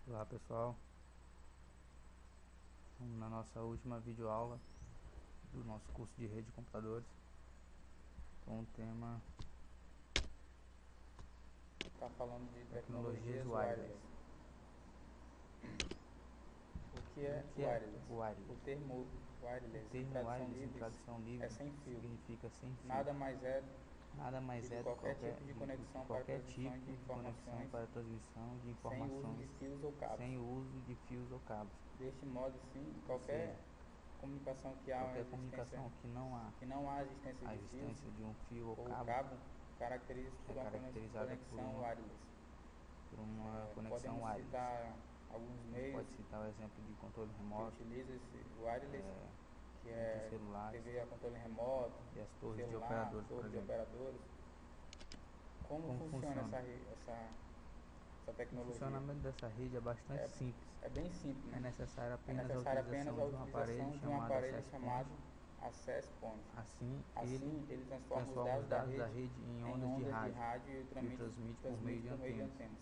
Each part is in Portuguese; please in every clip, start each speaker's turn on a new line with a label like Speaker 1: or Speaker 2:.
Speaker 1: Olá pessoal, estamos na nossa última videoaula do nosso curso de rede de computadores com o tema
Speaker 2: Está falando de
Speaker 1: tecnologias
Speaker 2: tecnologias
Speaker 1: wireless.
Speaker 2: wireless. O que é wireless?
Speaker 1: wireless?
Speaker 2: O termo
Speaker 1: O
Speaker 2: wireless, em
Speaker 1: termo
Speaker 2: tradução
Speaker 1: wireless em
Speaker 2: livre,
Speaker 1: tradução
Speaker 2: é
Speaker 1: livre
Speaker 2: sem fio.
Speaker 1: significa sem fio.
Speaker 2: Nada mais é
Speaker 1: Nada mais
Speaker 2: que de
Speaker 1: é do
Speaker 2: qualquer
Speaker 1: que
Speaker 2: tipo de conexão para
Speaker 1: qualquer
Speaker 2: transmissão
Speaker 1: tipo
Speaker 2: de
Speaker 1: de conexão
Speaker 2: informações
Speaker 1: para transmissão de
Speaker 2: sem uso de
Speaker 1: informações
Speaker 2: fios ou cabos.
Speaker 1: sem o uso de fios ou cabos.
Speaker 2: Deste modo, sim,
Speaker 1: Ou seja,
Speaker 2: qualquer comunicação que há
Speaker 1: qualquer
Speaker 2: existência,
Speaker 1: comunicação
Speaker 2: que não há existência
Speaker 1: a
Speaker 2: de fios
Speaker 1: existência de um fio ou
Speaker 2: ou
Speaker 1: cabo
Speaker 2: cabo, caracteriza-se
Speaker 1: é
Speaker 2: por uma
Speaker 1: caracterizada
Speaker 2: conexão wireless.
Speaker 1: por uma conexão
Speaker 2: Podemos
Speaker 1: wireless.
Speaker 2: citar alguns
Speaker 1: A gente
Speaker 2: meios
Speaker 1: pode citar o exemplo de controle
Speaker 2: que
Speaker 1: remoto,
Speaker 2: utiliza esse wireless, que
Speaker 1: de
Speaker 2: é
Speaker 1: celulares
Speaker 2: TV a controle remoto,
Speaker 1: e as torres de
Speaker 2: celular,
Speaker 1: operadores, por
Speaker 2: torre de
Speaker 1: exemplo.
Speaker 2: operadores. Como
Speaker 1: Como
Speaker 2: funciona
Speaker 1: funciona?
Speaker 2: essa
Speaker 1: O
Speaker 2: tecnologia?
Speaker 1: funcionamento dessa rede é bastante
Speaker 2: É,
Speaker 1: simples.
Speaker 2: é bem simples,
Speaker 1: É
Speaker 2: né?
Speaker 1: necessária
Speaker 2: É
Speaker 1: apenas a
Speaker 2: necessária apenas
Speaker 1: utilização
Speaker 2: a
Speaker 1: de um aparelho
Speaker 2: utilização de um
Speaker 1: chamado
Speaker 2: aparelho
Speaker 1: access point.
Speaker 2: chamado Access Point.
Speaker 1: Assim,
Speaker 2: Assim, ele
Speaker 1: transforma os dados da rede em
Speaker 2: em
Speaker 1: ondas de
Speaker 2: ondas de
Speaker 1: rádio
Speaker 2: rádio e
Speaker 1: e o transmite por meio de antenas,
Speaker 2: antenas.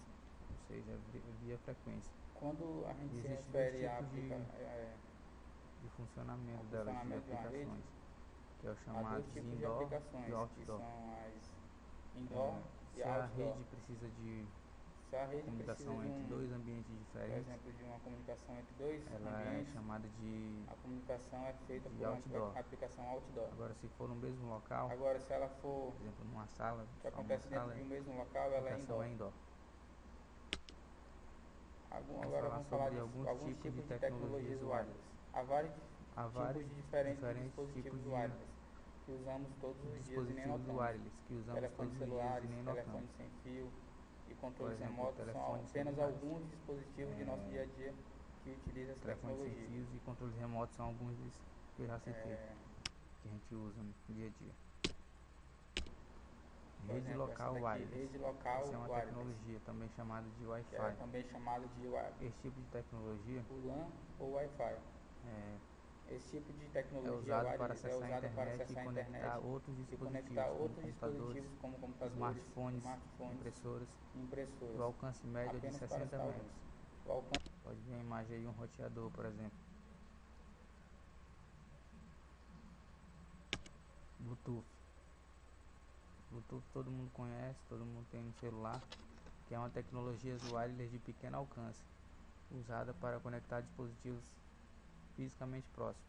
Speaker 1: ou seja, via frequência.
Speaker 2: Quando a gente
Speaker 1: E
Speaker 2: se
Speaker 1: existem dois
Speaker 2: refere
Speaker 1: tipos de
Speaker 2: ao
Speaker 1: funcionamento delas, de
Speaker 2: funcionamento de uma rede,
Speaker 1: aplicações, que é o
Speaker 2: há
Speaker 1: chamado
Speaker 2: dois tipos de
Speaker 1: indoor e
Speaker 2: aplicações, que
Speaker 1: outdoor.
Speaker 2: são as indoor e
Speaker 1: Se a
Speaker 2: outdoor.
Speaker 1: rede precisa de
Speaker 2: Se a rede precisa
Speaker 1: comunicação entre dois ambientes
Speaker 2: por
Speaker 1: diferentes,
Speaker 2: exemplo, de uma comunicação entre dois
Speaker 1: ela é
Speaker 2: ambientes,
Speaker 1: chamada
Speaker 2: a comunicação é feita
Speaker 1: de
Speaker 2: por uma
Speaker 1: outdoor.
Speaker 2: aplicação outdoor.
Speaker 1: Agora, se for no mesmo local,
Speaker 2: Agora, se ela for,
Speaker 1: por exemplo, numa sala,
Speaker 2: que
Speaker 1: só numa
Speaker 2: acontece dentro
Speaker 1: sala,
Speaker 2: de
Speaker 1: a
Speaker 2: um mesmo local, ela é
Speaker 1: aplicação
Speaker 2: indoor.
Speaker 1: é indoor. Vamos
Speaker 2: Agora
Speaker 1: falar
Speaker 2: vamos falar
Speaker 1: sobre
Speaker 2: de
Speaker 1: alguns
Speaker 2: alguns
Speaker 1: tipos de
Speaker 2: tipos de tecnologias
Speaker 1: tecnologias wireless.
Speaker 2: wireless. Há vários
Speaker 1: Há
Speaker 2: tipos
Speaker 1: vários
Speaker 2: de diferentes
Speaker 1: tipos
Speaker 2: dispositivos
Speaker 1: de
Speaker 2: wireless que usamos todos os dias e nem
Speaker 1: dispositivos
Speaker 2: notamos.
Speaker 1: wireless que usamos
Speaker 2: Telefones
Speaker 1: todos os dias e
Speaker 2: celulares,
Speaker 1: nem notamos.
Speaker 2: telefones sem fio e
Speaker 1: Por
Speaker 2: controles
Speaker 1: exemplo,
Speaker 2: remotos são
Speaker 1: telefones
Speaker 2: apenas
Speaker 1: celulares.
Speaker 2: alguns dispositivos de nosso dia a dia que utilizam essa
Speaker 1: Telefones sem
Speaker 2: tecnologia.
Speaker 1: fios e controles remotos são alguns desses que eu já citei, que a gente usa no dia a dia.
Speaker 2: Por
Speaker 1: Rede
Speaker 2: exemplo, essa
Speaker 1: local
Speaker 2: daqui,
Speaker 1: wireless.
Speaker 2: rede local
Speaker 1: Essa é uma
Speaker 2: wireless,
Speaker 1: tecnologia também chamada de
Speaker 2: que é
Speaker 1: Wi-Fi.
Speaker 2: também chamado de
Speaker 1: Esse tipo de tecnologia
Speaker 2: o LAN ou Wi-Fi.
Speaker 1: é,
Speaker 2: Esse tipo de
Speaker 1: é
Speaker 2: tecnologia
Speaker 1: usado para
Speaker 2: wireless é
Speaker 1: acessar a
Speaker 2: usado para
Speaker 1: internet e
Speaker 2: acessar a internet
Speaker 1: conectar outros
Speaker 2: e conectar
Speaker 1: dispositivos
Speaker 2: outros dispositivos como computadores,
Speaker 1: smartphones,
Speaker 2: smartphones
Speaker 1: impressoras,
Speaker 2: e
Speaker 1: do
Speaker 2: impressoras,
Speaker 1: alcance médio de
Speaker 2: apenas para
Speaker 1: 60
Speaker 2: citar
Speaker 1: metros.
Speaker 2: alguns. O alcance
Speaker 1: Pode ver a imagem aí de um roteador, por exemplo. Bluetooth. Bluetooth todo mundo conhece, todo mundo tem no celular, que é uma tecnologia wireless de pequeno alcance, usada para conectar dispositivos fisicamente próximos.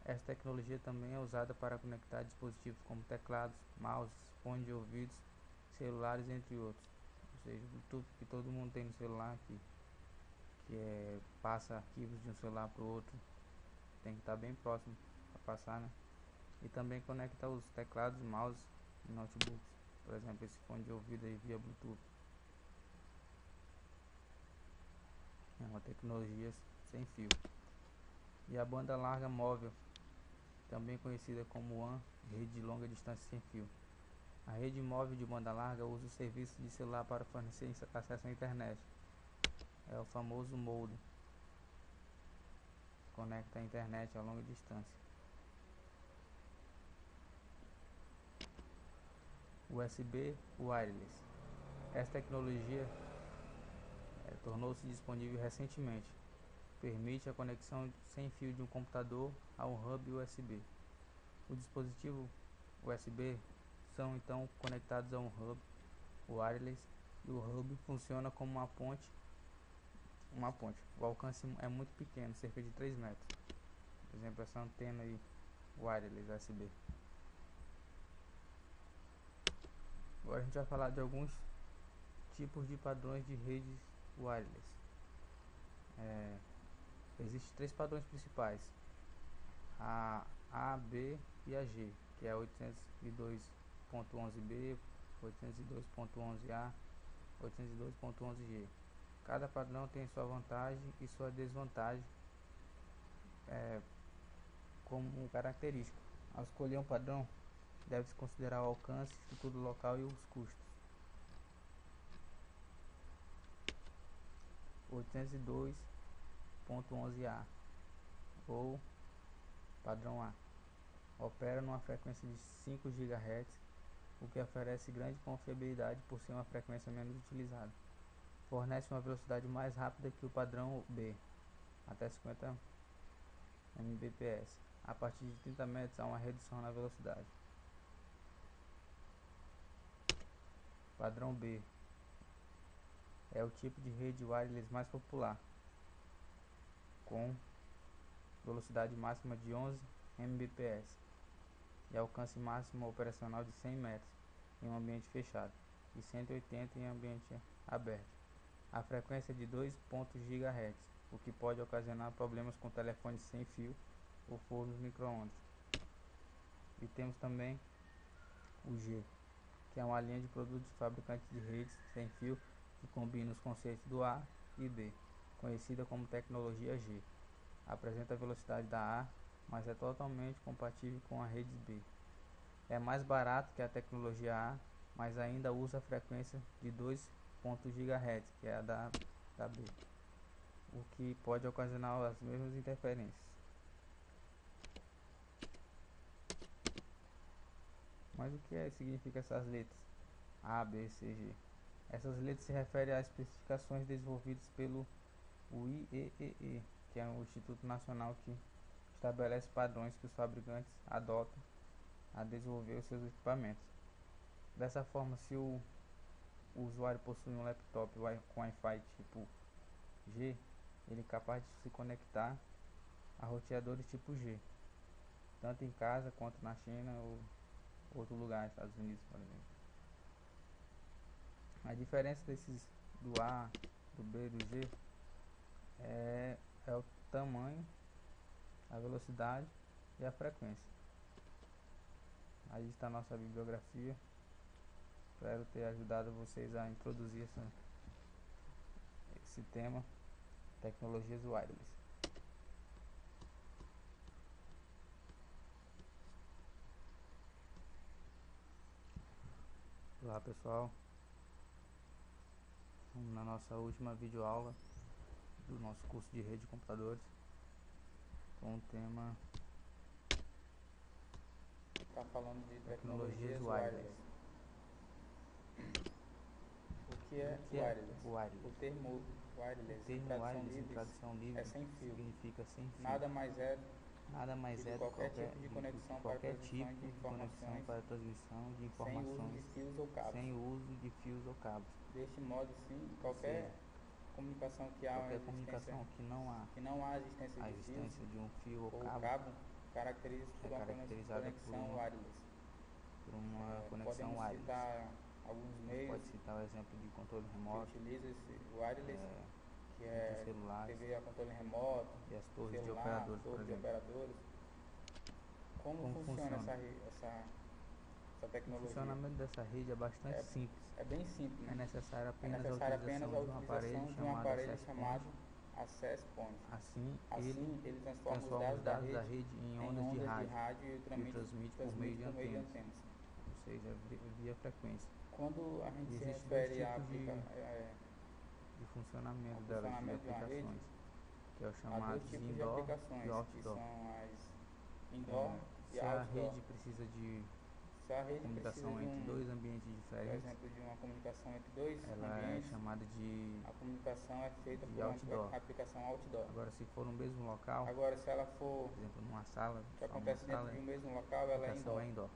Speaker 1: Essa tecnologia também é usada para conectar dispositivos como teclados, mouses, fones de ouvidos, celulares, entre outros. Ou seja, o Bluetooth que todo mundo tem no celular, que passa arquivos de um celular para o outro, tem que estar bem próximo para passar, né? E também conecta os teclados, mouse e notebooks. Por exemplo, esse fone de ouvido aí via Bluetooth. É uma tecnologia sem fio. E a banda larga móvel, também conhecida como WAN, rede de longa distância sem fio. A rede móvel de banda larga usa o serviço de celular para fornecer acesso à internet. É o famoso modem. Conecta a internet a longa distância. USB Wireless. Essa tecnologia tornou-se disponível recentemente. Permite a conexão sem fio de um computador a um hub USB. O dispositivo USB são então conectados a um hub wireless e o hub funciona como uma ponte. O alcance é muito pequeno, cerca de 3 metros. Por exemplo, essa antena aí wireless USB. Agora a gente vai falar de alguns tipos de padrões de redes wireless. Existem três padrões principais: a B e a G, que é 802.11b, 802.11a, 802.11g. Cada padrão tem sua vantagem e sua desvantagem como característica. Ao escolher um padrão, deve-se considerar o alcance, estrutura local e os custos. 802.11a ou padrão A opera numa frequência de 5 GHz, o que oferece grande confiabilidade por ser uma frequência menos utilizada. Fornece uma velocidade mais rápida que o padrão B, até 50 Mbps. A partir de 30 metros há uma redução na velocidade. Padrão B é o tipo de rede wireless mais popular, com velocidade máxima de 11 Mbps e alcance máximo operacional de 100 metros em um ambiente fechado e 180 em ambiente aberto. A frequência é de 2.0 GHz, o que pode ocasionar problemas com telefones sem fio ou fornos micro-ondas. E temos também o G, que é uma linha de produtos de fabricantes de redes sem fio que combina os conceitos do A e B, conhecida como tecnologia G. Apresenta a velocidade da A, mas é totalmente compatível com a rede B. É mais barato que a tecnologia A, mas ainda usa a frequência de 2.0 GHz, que é a da B, o que pode ocasionar as mesmas interferências. Mas o que significa essas letras? A, B, C, G. Essas letras se referem às especificações desenvolvidas pelo IEEE, que é o Instituto Nacional que estabelece padrões que os fabricantes adotam a desenvolver os seus equipamentos. Dessa forma, se o usuário possui um laptop com Wi-Fi tipo G, ele é capaz de se conectar a roteadores tipo G, tanto em casa quanto na China ou outro lugar, Estados Unidos, por exemplo. A diferença desses do A, do B e do G é o tamanho, a velocidade e a frequência. Aí está a nossa bibliografia. Espero ter ajudado vocês a introduzir esse tema, tecnologias wireless. Olá pessoal, vamos na nossa última videoaula do nosso curso de rede de computadores com o tema
Speaker 2: Tá falando de
Speaker 1: tecnologias wireless.
Speaker 2: O que é wireless?
Speaker 1: Wireless?
Speaker 2: O termo wireless,
Speaker 1: O termo wireless em tradução livre
Speaker 2: é sem fio.
Speaker 1: Significa sem fio.
Speaker 2: Nada mais é
Speaker 1: de
Speaker 2: qualquer tipo de conexão para
Speaker 1: conexão para transmissão de informações
Speaker 2: sem uso de fios ou cabos.
Speaker 1: sem uso de fios ou cabos.
Speaker 2: Deste modo, sim, qualquer comunicação que
Speaker 1: não há
Speaker 2: a existência
Speaker 1: de um fio ou
Speaker 2: cabo caracteriza-se por uma
Speaker 1: caracterizada
Speaker 2: conexão wireless.
Speaker 1: por uma conexão
Speaker 2: Podemos
Speaker 1: wireless.
Speaker 2: citar alguns meios
Speaker 1: Pode citar o exemplo de controle remoto,
Speaker 2: que utiliza esse wireless, que
Speaker 1: entre
Speaker 2: é
Speaker 1: celulares
Speaker 2: TV a controle remoto,
Speaker 1: e as torres de
Speaker 2: celular,
Speaker 1: operadores, por
Speaker 2: torres de
Speaker 1: exemplo.
Speaker 2: operadores. Como funciona essa
Speaker 1: O
Speaker 2: tecnologia?
Speaker 1: funcionamento dessa rede é bastante simples.
Speaker 2: É bem simples, né?
Speaker 1: É necessária
Speaker 2: É
Speaker 1: apenas
Speaker 2: necessária
Speaker 1: a utilização de um aparelho chamado
Speaker 2: Access Point.
Speaker 1: Assim,
Speaker 2: ele transforma os dados da rede em ondas de rádio e transmite por meio de antenas.
Speaker 1: Ou seja, via frequência.
Speaker 2: Quando a gente se
Speaker 1: Existem
Speaker 2: refere a
Speaker 1: de funcionamento
Speaker 2: ao
Speaker 1: delas, de
Speaker 2: funcionamento de uma rede,
Speaker 1: aplicações, que é o
Speaker 2: há
Speaker 1: chamado
Speaker 2: dois tipos de
Speaker 1: indoor
Speaker 2: aplicações,
Speaker 1: e
Speaker 2: que
Speaker 1: outdoor.
Speaker 2: são as indoor e
Speaker 1: Se a
Speaker 2: outdoor.
Speaker 1: rede precisa de
Speaker 2: Se a rede
Speaker 1: comunicação
Speaker 2: precisa
Speaker 1: entre dois ambientes
Speaker 2: por
Speaker 1: diferentes,
Speaker 2: exemplo, de uma comunicação entre dois
Speaker 1: ela
Speaker 2: ambientes,
Speaker 1: é chamada de
Speaker 2: a comunicação é feita por
Speaker 1: outdoor.
Speaker 2: uma aplicação outdoor.
Speaker 1: Agora, se for no mesmo local,
Speaker 2: Agora, se ela for,
Speaker 1: por exemplo, numa sala,
Speaker 2: que acontece dentro de um mesmo local, ela é
Speaker 1: aplicação
Speaker 2: indoor.
Speaker 1: é indoor.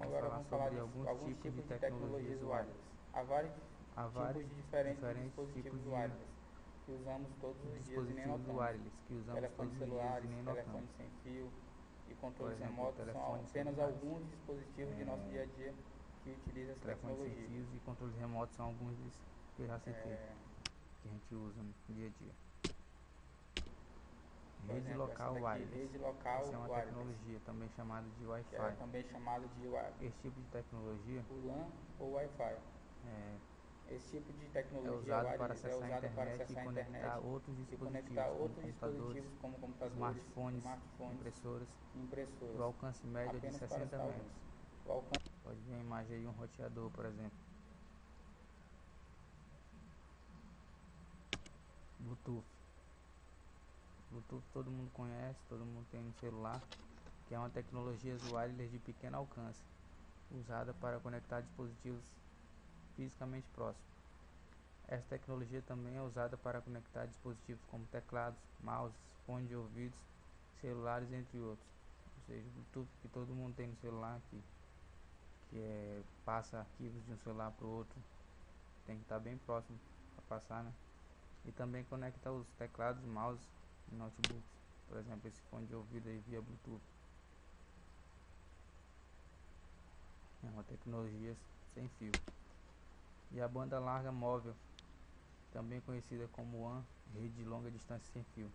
Speaker 2: Agora vamos falar de alguns tipos de tecnologias wireless. Há vários tipos de diferentes dispositivos wireless que usamos todos os dias e nem notamos. Telefones celulares, telefones sem fio e controles remotos são apenas alguns dispositivos de nosso dia a dia que utilizam essa
Speaker 1: Telefones sem
Speaker 2: tecnologia.
Speaker 1: fios e controles remotos são alguns desses que eu já citei, que a gente usa no dia a dia. Rede local wireless. Essa é uma tecnologia também chamada de Wi-Fi. Esse tipo de tecnologia
Speaker 2: o LAN ou Wi-Fi. Esse tipo de tecnologia
Speaker 1: é usado para
Speaker 2: acessar
Speaker 1: a internet e conectar outros dispositivos como computadores, smartphones, impressoras, do alcance médio de 60 metros. Pode ver a imagem aí, um roteador, por exemplo. Bluetooth. Bluetooth todo mundo conhece, todo mundo tem no celular, que é uma tecnologia wireless de pequeno alcance, usada para conectar dispositivos fisicamente próximo. Essa tecnologia também é usada para conectar dispositivos como teclados, mouses, fones de ouvidos, celulares, entre outros. Ou seja, o Bluetooth que todo mundo tem no celular, que passa arquivos de um celular para o outro, tem que estar bem próximo para passar, né? E também conecta os teclados, mouse e notebooks. Por exemplo, esse fone de ouvido aí via Bluetooth. É uma tecnologia sem fio. E a banda larga móvel, também conhecida como WAN, rede de longa distância sem fio.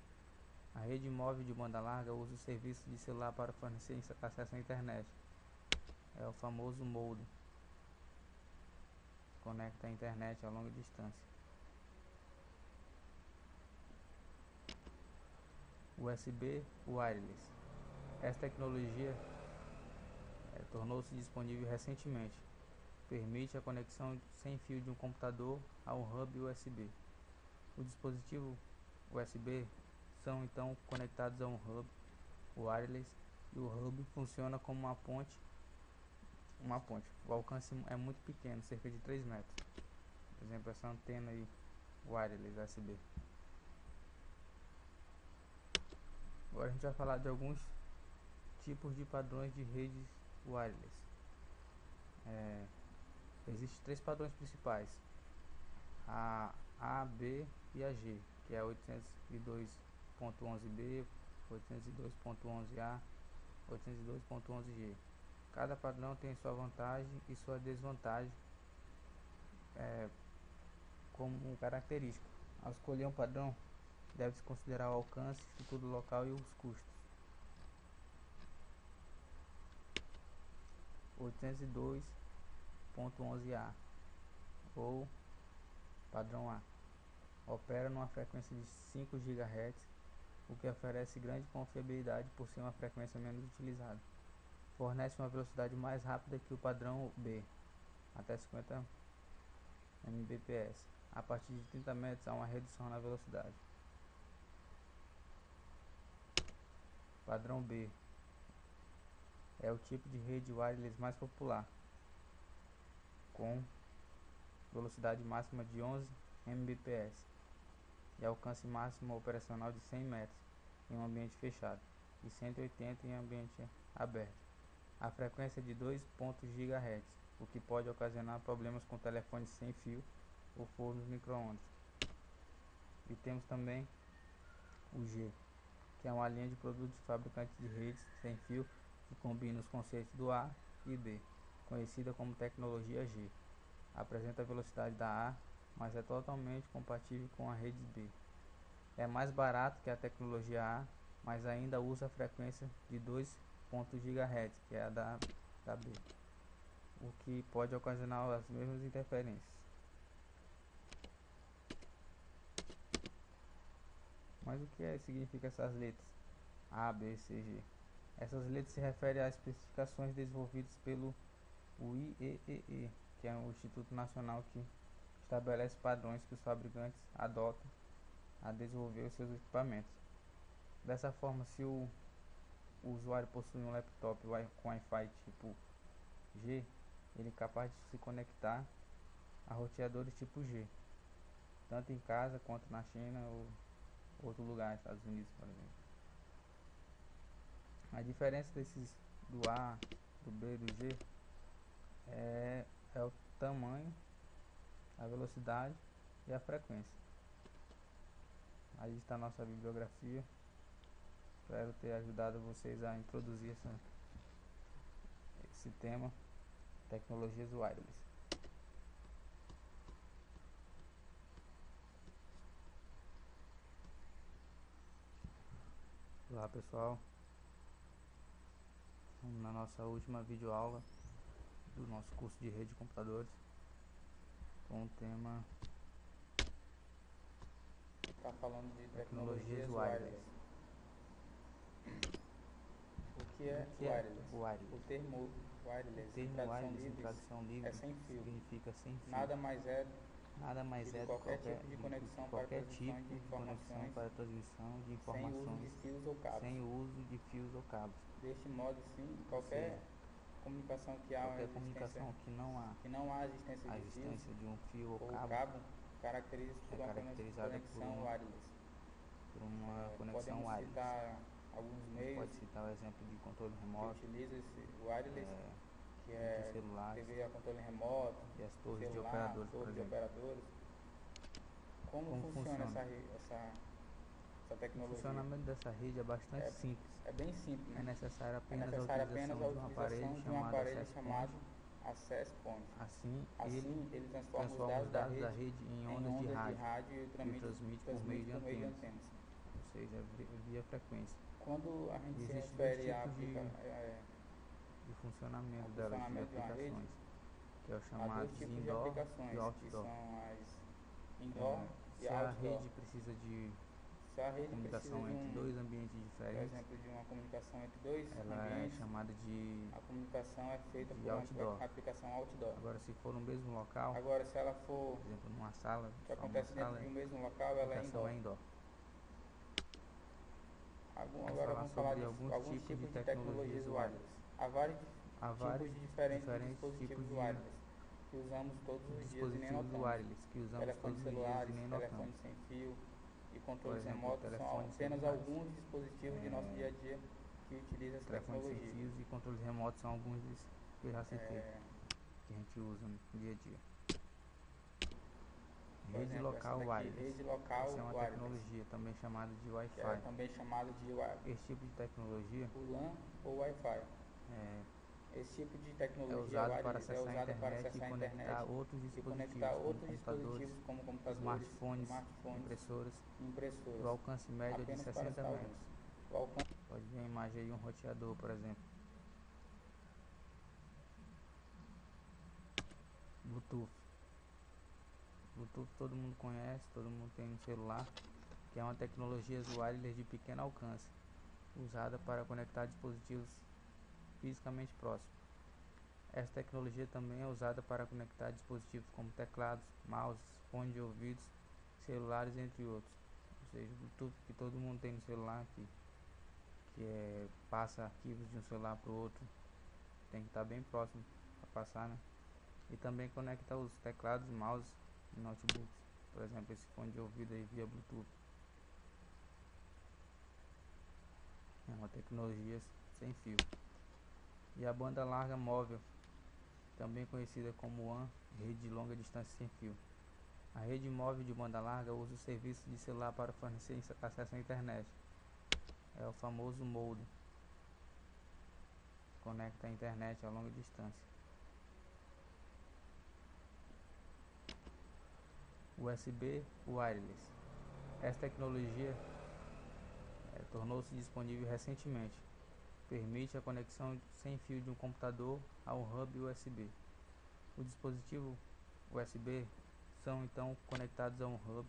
Speaker 1: A rede móvel de banda larga usa o serviço de celular para fornecer acesso à internet. É o famoso modem. Conecta a internet a longa distância. USB Wireless. Essa tecnologia tornou-se disponível recentemente. Permite a conexão sem fio de um computador a um hub USB. O dispositivo USB são então conectados a um hub wireless e o hub funciona como uma ponte. O alcance é muito pequeno, cerca de 3 metros. Por exemplo, essa antena aí wireless USB. Agora a gente vai falar de alguns tipos de padrões de redes wireless. Existem 3 padrões principais: a B e a G, que é 802.11b, 802.11a, 802.11g. Cada padrão tem sua vantagem e sua desvantagem como característica. Ao escolher um padrão, deve-se considerar o alcance, estrutura local e os custos. 802.11a ou padrão A opera numa frequência de 5 GHz, o que oferece grande confiabilidade por ser uma frequência menos utilizada. Fornece uma velocidade mais rápida que o padrão B, até 50 Mbps. A partir de 30 metros há uma redução na velocidade. Padrão B é o tipo de rede wireless mais popular, com velocidade máxima de 11 Mbps e alcance máximo operacional de 100 metros em um ambiente fechado e 180 em ambiente aberto. A frequência é de 2 GHz, o que pode ocasionar problemas com telefones sem fio ou fornos micro-ondas. E temos também o G, que é uma linha de produtos de fabricantes de redes sem fio que combina os conceitos do A e B, conhecida como tecnologia G. Apresenta a velocidade da A, mas é totalmente compatível com a rede B. É mais barato que a tecnologia A, mas ainda usa a frequência de 2 GHz, que é a da B, o que pode ocasionar as mesmas interferências. Mas o que significa essas letras A, B, C, G? Essas letras se referem às especificações desenvolvidas pelo IEEE, que é o Instituto Nacional que estabelece padrões que os fabricantes adotam a desenvolver os seus equipamentos. Dessa forma, se o usuário possui um laptop com Wi-Fi tipo G, ele é capaz de se conectar a roteadores tipo G, tanto em casa quanto na China ou outro lugar, Estados Unidos, por exemplo. A diferença do A, do B e do G é o tamanho, a velocidade e a frequência. Aí está a nossa bibliografia. Espero ter ajudado vocês a introduzir esse tema, tecnologias wireless. Olá pessoal, estamos na nossa última videoaula do nosso curso de rede de computadores com o tema
Speaker 2: falando de tecnologias wireless. O que é wireless? O termo wireless em tradução livre é sem fio.
Speaker 1: Significa sem fio.
Speaker 2: Nada mais é
Speaker 1: do que qualquer tipo de conexão para transmissão de informações
Speaker 2: sem uso de fios ou cabos.
Speaker 1: Deste modo, sim,
Speaker 2: comunicação
Speaker 1: que não há
Speaker 2: a existência
Speaker 1: a
Speaker 2: de
Speaker 1: existência de um fio ou
Speaker 2: cabo caracteriza-se por uma conexão wireless.
Speaker 1: Por uma conexão
Speaker 2: Podemos
Speaker 1: wireless.
Speaker 2: citar alguns meios
Speaker 1: pode citar o exemplo de controle remoto,
Speaker 2: que utiliza esse wireless, que
Speaker 1: de celulares,
Speaker 2: TV a controle remoto,
Speaker 1: e as torres
Speaker 2: celular,
Speaker 1: de operadores, por
Speaker 2: torres de
Speaker 1: exemplo.
Speaker 2: operadores. Como funciona essa
Speaker 1: O
Speaker 2: tecnologia?
Speaker 1: funcionamento dessa rede é bastante simples.
Speaker 2: É bem simples, né?
Speaker 1: É necessário
Speaker 2: É
Speaker 1: apenas
Speaker 2: necessário
Speaker 1: a utilização de um aparelho chamado
Speaker 2: Access Point.
Speaker 1: Assim,
Speaker 2: ele transforma
Speaker 1: os dados da rede em ondas de rádio
Speaker 2: e
Speaker 1: transmite por meio de antenas, ou seja, via frequência.
Speaker 2: Quando a gente se
Speaker 1: Existem dois
Speaker 2: refere
Speaker 1: tipos de funcionamento delas, de
Speaker 2: funcionamento de uma rede,
Speaker 1: aplicações, que é o
Speaker 2: há
Speaker 1: chamado
Speaker 2: dois tipos de
Speaker 1: indoor
Speaker 2: aplicações,
Speaker 1: e
Speaker 2: que
Speaker 1: outdoor.
Speaker 2: são as indoor e
Speaker 1: Se a
Speaker 2: outdoor.
Speaker 1: rede precisa de
Speaker 2: Se a rede
Speaker 1: comunicação entre dois ambientes
Speaker 2: por
Speaker 1: diferentes,
Speaker 2: exemplo, de uma comunicação entre dois
Speaker 1: ela
Speaker 2: ambientes,
Speaker 1: é chamada de
Speaker 2: a comunicação é feita por
Speaker 1: outdoor.
Speaker 2: uma aplicação outdoor.
Speaker 1: Agora, se for no mesmo local,
Speaker 2: Agora, se ela for,
Speaker 1: por exemplo, numa sala,
Speaker 2: que acontece dentro de um mesmo local, ela é indoor. Agora vamos falar de alguns tipos de tecnologias wireless. Há vários tipos de diferentes dispositivos wireless que usamos todos os dias e nem notamos. Telefones celulares, telefones sem fio e controles remotos são apenas alguns dispositivos de nosso dia a dia que utilizam essa tecnologia.
Speaker 1: Telefones sem fios e controles remotos são alguns desses que eu já citei, que a gente usa no dia a dia. Rede local wireless. Essa é uma tecnologia também chamada de Wi-Fi. Esse tipo de tecnologia,
Speaker 2: o LAN ou Wi-Fi. Esse tipo de tecnologia
Speaker 1: é usado para acessar a internet e conectar outros dispositivos, como computadores, smartphones, impressoras, do alcance médio de 60 metros. Pode ver a imagem aí, um roteador, por exemplo. Bluetooth. Bluetooth todo mundo conhece, todo mundo tem no celular, que é uma tecnologia wireless de pequeno alcance, usada para conectar dispositivos fisicamente próximos. Essa tecnologia também é usada para conectar dispositivos como teclados, mouses, fones de ouvidos, celulares, entre outros. Ou seja, o Bluetooth que todo mundo tem no celular, que passa arquivos de um celular para o outro, tem que estar bem próximo para passar, né? E também conecta os teclados, mouse e notebooks. Por exemplo, esse fone de ouvido aí via Bluetooth. É uma tecnologia sem fio. E a banda larga móvel, também conhecida como WAN, rede de longa distância sem fio. A rede móvel de banda larga usa o serviço de celular para fornecer acesso à internet. É o famoso modem. Conecta a internet a longa distância. USB Wireless. Essa tecnologia tornou-se disponível recentemente. Permite a conexão sem fio de um computador a um hub USB. O dispositivo USB são então conectados a um hub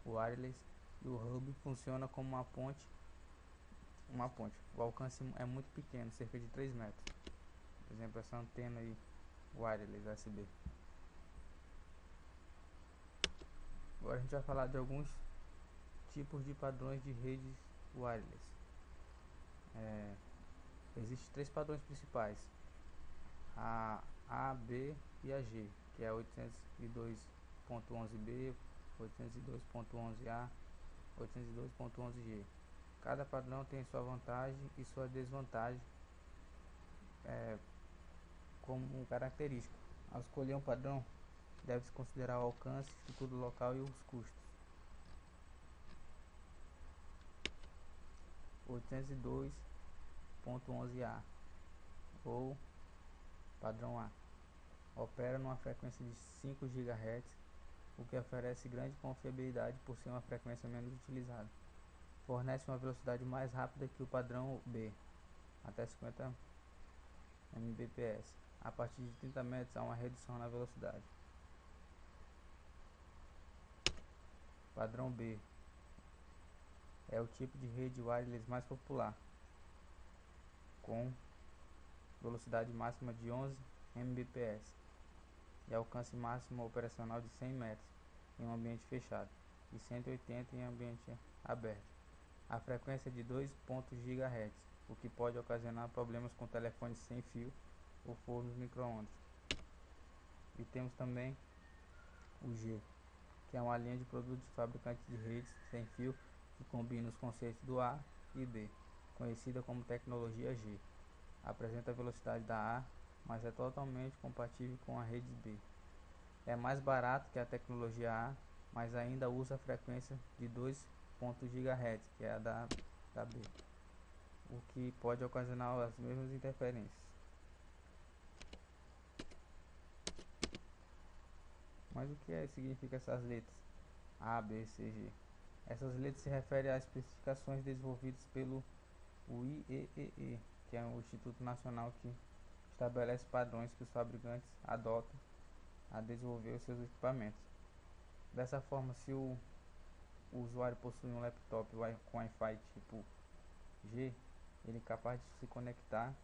Speaker 1: wireless e o hub funciona como uma ponte. O alcance é muito pequeno, cerca de 3 metros. Por exemplo, essa antena aí wireless USB. Agora a gente vai falar de alguns tipos de padrões de redes wireless. Existem 3 padrões principais: a B e a G, que é 802.11b, 802.11a, 802.11g. Cada padrão tem sua vantagem e sua desvantagem como característica. Ao escolher um padrão, deve-se considerar o alcance, estrutura local e os custos. 802.11a ou padrão A opera numa frequência de 5 GHz, o que oferece grande confiabilidade por ser uma frequência menos utilizada. Fornece uma velocidade mais rápida que o padrão B, até 50 Mbps. A partir de 30 metros há uma redução na velocidade. Padrão B é o tipo de rede wireless mais popular, com velocidade máxima de 11 Mbps e alcance máximo operacional de 100 metros em um ambiente fechado e 180 em ambiente aberto. A frequência é de 2 GHz, o que pode ocasionar problemas com telefones sem fio por fornos micro-ondas. E temos também o G, que é uma linha de produtos de fabricantes de redes sem fio que combina os conceitos do A e D, conhecida como tecnologia G. Apresenta a velocidade da A, mas é totalmente compatível com a rede B. É mais barato que a tecnologia A, mas ainda usa a frequência de 2.0 GHz, que é a da B, o que pode ocasionar as mesmas interferências. Mas o que significa essas letras? A, B, C, G. Essas letras se referem às especificações desenvolvidas pelo IEEE, que é o Instituto Nacional que estabelece padrões que os fabricantes adotam a desenvolver os seus equipamentos. Dessa forma, se o usuário possui um laptop com Wi-Fi tipo G, ele é capaz de se conectar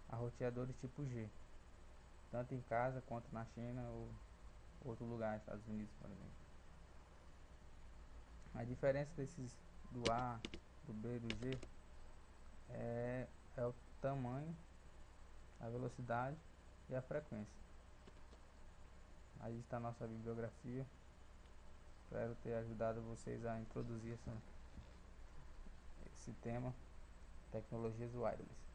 Speaker 1: a roteadores tipo G, tanto em casa quanto na China ou outro lugar, Estados Unidos, por exemplo. A diferença do A, do B e do G é o tamanho, a velocidade e a frequência. Aí está a nossa bibliografia. Espero ter ajudado vocês a introduzir esse tema, tecnologias wireless.